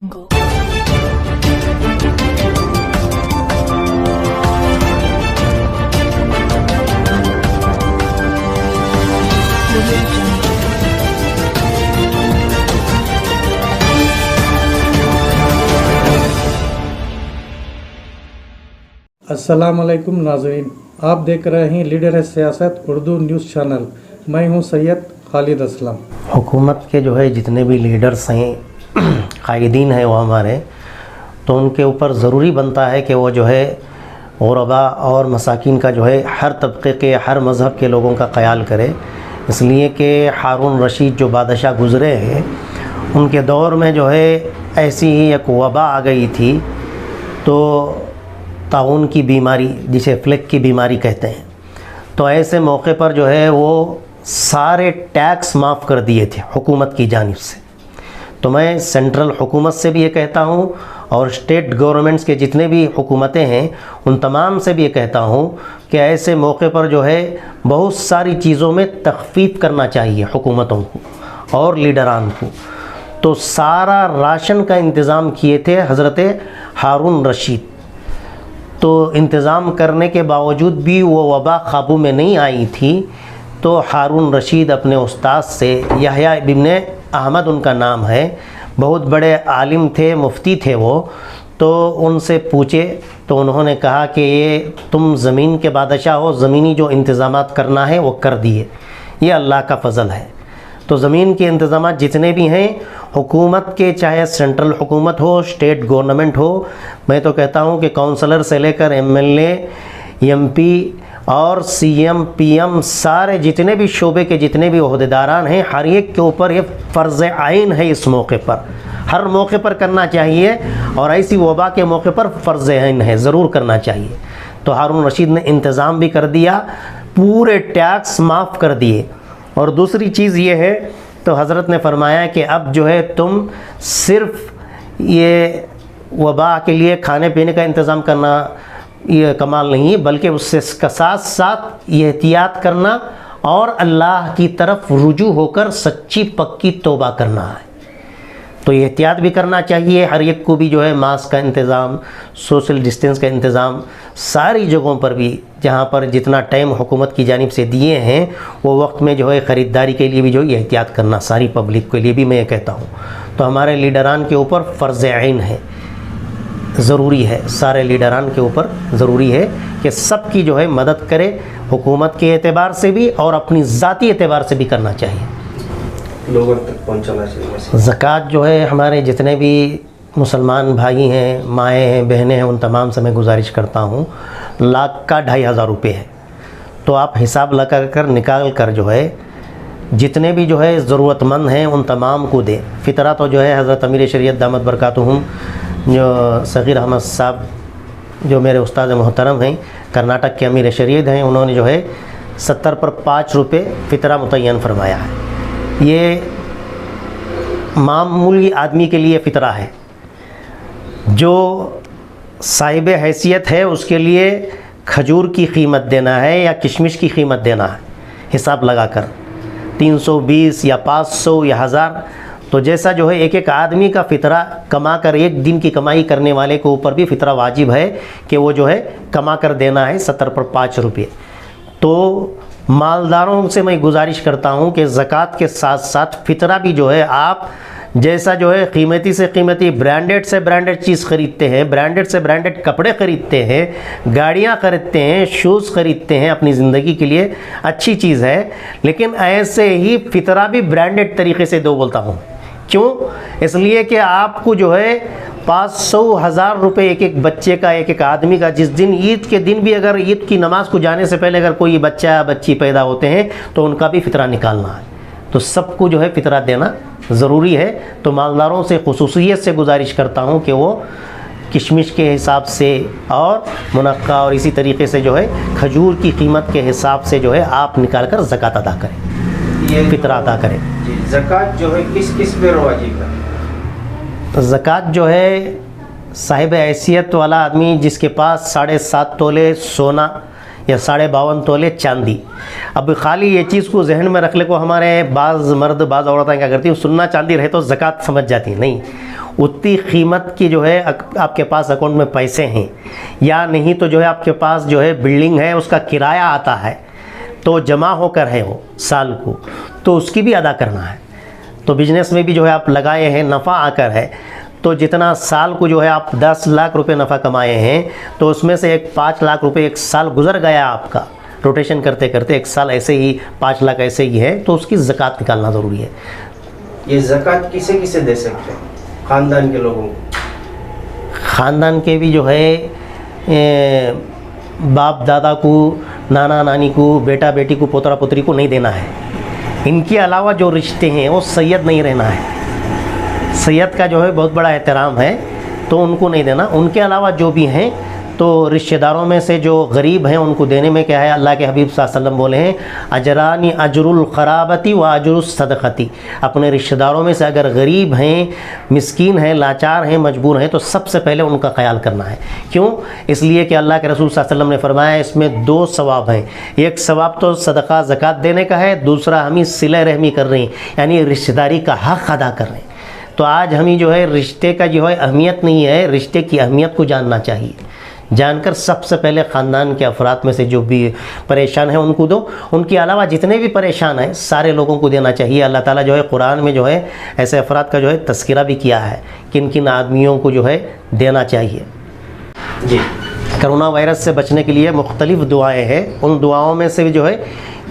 Go. अस्सलामुअलैकुम नाज़रीन, आप देख रहे हैं लीडर है सियासत उर्दू न्यूज़ चैनल। मैं हूं सैयद खालिद असलम। हुकूमत के जो है जितने भी लीडर्स हैं कायदीन हैं वो हमारे, तो उनके ऊपर ज़रूरी बनता है कि वो जो है गुरबा और मसाकिन का जो है हर तबके के हर मज़हब के लोगों का ख्याल करे। इसलिए कि हारून रशीद जो बादशाह गुज़रे हैं उनके दौर में जो है ऐसी ही एक वबा आ गई थी, तो ताउन की बीमारी जिसे फ्लेक की बीमारी कहते हैं। तो ऐसे मौके पर जो है वो सारे टैक्स माफ़ कर दिए थे हुकूमत की जानिब से। तो मैं सेंट्रल हुकूमत से भी ये कहता हूँ और स्टेट गवर्नमेंट्स के जितने भी हुकूमतें हैं उन तमाम से भी ये कहता हूँ कि ऐसे मौके पर जो है बहुत सारी चीज़ों में तख़फ़ीफ़ करना चाहिए हुकूमतों को और लीडरान को। तो सारा राशन का इंतज़ाम किए थे हज़रत हारून रशीद। तो इंतज़ाम करने के बावजूद भी वो वबा काबू में नहीं आई थी, तो हारून रशीद अपने उस्ताद से, यहया इब्ने अहमद उनका नाम है, बहुत बड़े आलिम थे, मुफ्ती थे वो, तो उनसे पूछे तो उन्होंने कहा कि ये तुम ज़मीन के बादशाह हो, ज़मीनी जो इंतज़ामात करना है वो कर दिए, ये अल्लाह का फ़ज़ल है। तो ज़मीन के इंतज़ामात जितने भी हैं हुकूमत के, चाहे सेंट्रल हुकूमत हो, स्टेट गवर्नमेंट हो, मैं तो कहता हूँ कि काउंसलर से लेकर एमएलए, एमपी और सीएम, पीएम, सारे जितने भी शोबे के जितने भी ओहदेदारान हैं, हर एक के ऊपर ये फ़र्ज़ आइन है। इस मौके पर हर मौके पर करना चाहिए और ऐसी वबा के मौके पर फ़र्ज़ आइन है, ज़रूर करना चाहिए। तो हारून रशीद ने इंतज़ाम भी कर दिया, पूरे टैक्स माफ़ कर दिए। और दूसरी चीज़ ये है, तो हज़रत ने फरमाया कि अब जो है तुम सिर्फ़ ये वबा के लिए खाने पीने का इंतज़ाम करना ये कमाल नहीं है, बल्कि उससे साथ साथ ये एहतियात करना और अल्लाह की तरफ रुजू होकर सच्ची पक्की तौबा करना है। तो ये एहतियात भी करना चाहिए हर एक को भी, जो है मास्क का इंतज़ाम, सोशल डिस्टेंस का इंतज़ाम, सारी जगहों पर भी जहाँ पर जितना टाइम हुकूमत की जानिब से दिए हैं वो वक्त में जो है ख़रीदारी के लिए भी जो है एहतियात करना सारी पब्लिक के लिए भी मैं ये कहता हूँ। तो हमारे लीडरान के ऊपर फ़र्ज़ ऐन है, ज़रूरी है, सारे लीडरान के ऊपर ज़रूरी है कि सबकी जो है मदद करे, हुकूमत के एतबार से भी और अपनी ज़ाती एतबार से भी करना चाहिए, लोगों तक पहुंचाना चाहिए। ज़कात जो है हमारे जितने भी मुसलमान भाई हैं, माएँ हैं, बहनें हैं, उन तमाम से मैं गुजारिश करता हूँ, लाख का 2500 रुपये है, तो आप हिसाब लगा कर निकाल कर जो है जितने भी जो है ज़रूरतमंद हैं उन तमाम को दें। फ़ितरा तो जो है हज़रत अमीर शरीयत दामत बरकातुहुम जो सग़ीर अहमद साहब जो मेरे उस्ताद मोहतरम हैं, कर्नाटक के अमीर शरीयत हैं, उन्होंने जो है 70 पर 5 रुपये फ़ितरा मुतय्यन फरमाया है। ये मामूली आदमी के लिए फ़ितरा है, जो साहिब हैसियत है उसके लिए खजूर की कीमत देना है या किशमिश की कीमत देना है, हिसाब लगाकर 320 या 500 या 1000। तो जैसा जो है एक एक आदमी का फ़ितरा कमा कर, एक दिन की कमाई करने वाले के ऊपर भी फ़ितरा वाजिब है कि वो जो है कमा कर देना है 70 पर 5 रुपये। तो मालदारों से मैं गुजारिश करता हूँ कि ज़कात के साथ साथ फ़ितरा भी जो है आप जैसा जो है कीमती से कीमती, ब्रांडेड से ब्रांडेड चीज़ ख़रीदते हैं, ब्रांडेड से ब्रांडेड कपड़े ख़रीदते हैं, गाड़ियाँ ख़रीदते हैं, शूज़ ख़रीदते हैं अपनी ज़िंदगी के लिए, अच्छी चीज़ है, लेकिन ऐसे ही फ़ितरा भी ब्रांडेड तरीके से दो बोलता हूँ। क्यों? इसलिए कि आपको जो है 500-1000 रुपये एक एक बच्चे का, एक एक आदमी का, जिस दिन ईद के दिन भी अगर ईद की नमाज़ को जाने से पहले अगर कोई बच्चा या बच्ची पैदा होते हैं तो उनका भी फ़ितरा निकालना है। तो सबको जो है फ़ितरा देना ज़रूरी है। तो मालदारों से खुसूसियत से गुजारिश करता हूँ कि वो किशमिश के हिसाब से और मुनक्का और इसी तरीके से जो है खजूर की कीमत के हिसाब से जो है आप निकाल कर ज़कात अदा करें, ये फ़ितरा अदा करें। ज़कात जो है किस किस पे वाजिब है? तो ज़कात जो है साहिब हैसियत वाला आदमी जिसके पास 7.5 तोले सोना या 52.5 तोले चांदी। अब खाली ये चीज़ को जहन में रख ले को हमारे बाज़ मर्द बाज़ औरतें क्या करती हैं, सुन्ना चांदी रहे तो ज़कात समझ जाती, नहीं, उतनी कीमत की जो है आपके पास अकाउंट में पैसे हैं, या नहीं तो जो है आपके पास जो है बिल्डिंग है उसका किराया आता है तो जमा होकर है वो साल को, तो उसकी भी अदा करना है। तो बिजनेस में भी जो है आप लगाए हैं, नफ़ा आकर है, तो जितना साल को जो है आप 10 लाख रुपए नफ़ा कमाए हैं, तो उसमें से एक 5 लाख रुपए एक साल गुजर गया आपका, रोटेशन करते करते एक साल ऐसे ही 5 लाख ऐसे ही है, तो उसकी ज़कात निकालना ज़रूरी है। ये ज़कात किसे किसे दे सकते हैं? ख़ानदान के लोगों को? ख़ानदान के भी जो है बाप दादा को, नाना नानी को, बेटा बेटी को, पोतरा पोतरी को नहीं देना है। इनके अलावा जो रिश्ते हैं वो सैयद नहीं रहना है। सैयद का जो है बहुत बड़ा एहतराम है, तो उनको नहीं देना। उनके अलावा जो भी हैं तो रिश्तेदारों में से जो गरीब हैं उनको देने में क्या है, अल्लाह के हबीब सल्लल्लाहु अलैहि वसल्लम बोले हैं अजरानी अजरुल ख़राबती व अजरुस सदक़ती। अपने रिश्तेदारों में से अगर गरीब हैं, मिस्कीन हैं, लाचार हैं, मजबूर हैं, तो सबसे पहले उनका ख्याल करना है। क्यों? इसलिए कि अल्लाह के रसूल सल्लल्लाहु अलैहि वसल्लम ने फरमाया इसमें 2 सवाब हैं। एक सवाब तो सदका ज़कात देने का है, दूसरा हम ही सिले रहमी कर रहे हैं, यानी रिश्तेदारी का हक़ अदा कर रहे हैं। तो आज हमें जो है रिश्ते का जो है अहमियत नहीं है, रिश्ते की अहमियत को जानना चाहिए। जानकर सबसे पहले ख़ानदान के अफराद में से जो भी परेशान हैं उनको दो। उनके अलावा जितने भी परेशान हैं सारे लोगों को देना चाहिए। अल्लाह ताला जो है कुरान में जो है ऐसे अफराद का जो है तज़किरा भी किया है, किन किन आदमियों को जो है देना चाहिए। जी, कोरोना वायरस से बचने के लिए मुख्तलिफ़ दुआएँ हैं। उन दुआओं में से जो है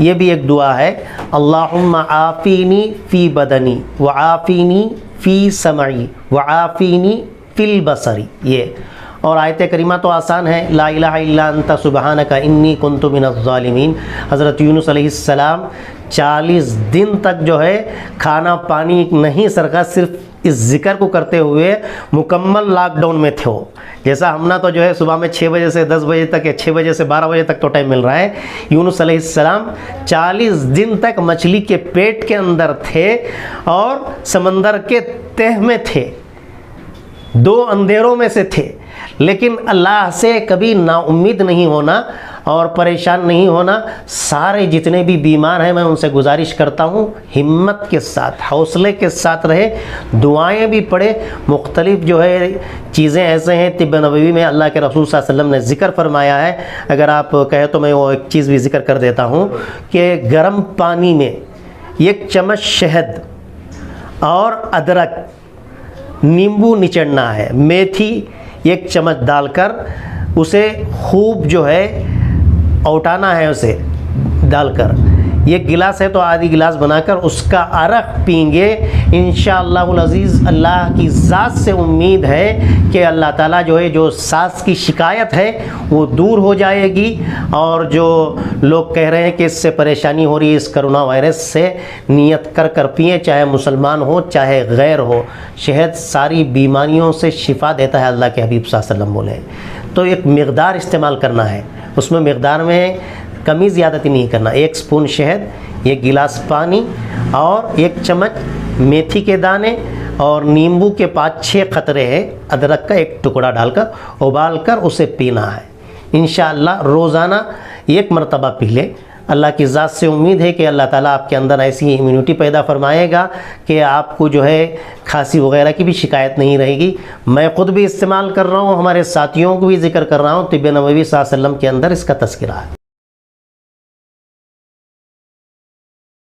ये भी एक दुआ है, अल्लाहुम्मा आफ़ीनी फ़ी बदनी व आफ़ीनी फ़ी समई व आफ़ीनी फ़िल बसरी। ये और आयत करीमा तो आसान है, ला इलाहा इल्ला अंता सुबहानका इन्नी कुन्तु मिनज़ ज़ालिमीन। हज़रत यूनुस अलैहिस्सलाम 40 दिन तक जो है खाना पानी नहीं सरका, सिर्फ इस ज़िक्र को करते हुए मुकम्मल लॉकडाउन में थे वो। जैसा हमना तो जो है सुबह में 6 बजे से 10 बजे तक या 6 बजे से 12 बजे तक तो टाइम मिल रहा है, यूनुस अलैहिस्सलाम 40 दिन तक मछली के पेट के अंदर थे और समंदर के तह में थे, 2 अंधेरों में से थे। लेकिन अल्लाह से कभी नाउम्मीद नहीं होना और परेशान नहीं होना। सारे जितने भी बीमार हैं मैं उनसे गुजारिश करता हूँ हिम्मत के साथ, हौसले के साथ रहे, दुआएं भी पढ़े। मुख्तलिफ जो है चीज़ें ऐसे हैं तिब्ब नबवी में अल्लाह के रसूल सल्लल्लाहु अलैहि वसल्लम ने ज़िक्र फरमाया है। अगर आप कहे तो मैं वो एक चीज़ भी ज़िक्र कर देता हूँ कि गर्म पानी में 1 चम्मच शहद और अदरक, नींबू निचड़ना है, मेथी 1 चम्मच डालकर उसे खूब जो है औटाना है, उसे डालकर 1 गिलास है तो आधी गिलास बनाकर उसका अरक पीएंगे। इंशाअल्लाहुल अज़ीज़ अल्लाह की ज़ात से उम्मीद है कि अल्लाह ताला जो है जो सांस की शिकायत है वो दूर हो जाएगी। और जो लोग कह रहे हैं कि इससे परेशानी हो रही है इस कोरोना वायरस से, नियत कर कर पिए, चाहे मुसलमान हो चाहे गैर हो। शहद सारी बीमारियों से शिफा देता है, अल्लाह के हबीब सल्लल्लाहु अलैहि वसल्लम बोले। तो एक मिक़दार इस्तेमाल करना है, उसमें मिक़दार में कमी ज़्यादती नहीं करना। 1 स्पून शहद, 1 गिलास पानी और 1 चम्मच मेथी के दाने और नींबू के 5-6 कतरे हैं, अदरक का 1 टुकड़ा डालकर उबाल कर उसे पीना है। इंशाअल्लाह रोज़ाना 1 मरतबा पी ले। अल्लाह की ज़ात से उम्मीद है कि अल्लाह ताला आपके अंदर ऐसी इम्यूनिटी पैदा फरमाएगा कि आपको जो है खांसी वगैरह की भी शिकायत नहीं रहेगी। मैं ख़ुद भी इस्तेमाल कर रहा हूँ, हमारे साथियों को भी जिक्र कर रहा हूँ। तिब्ब नबवी सल्लल्लाहु अलैहि वसल्लम के अंदर इसका तज़किरा है।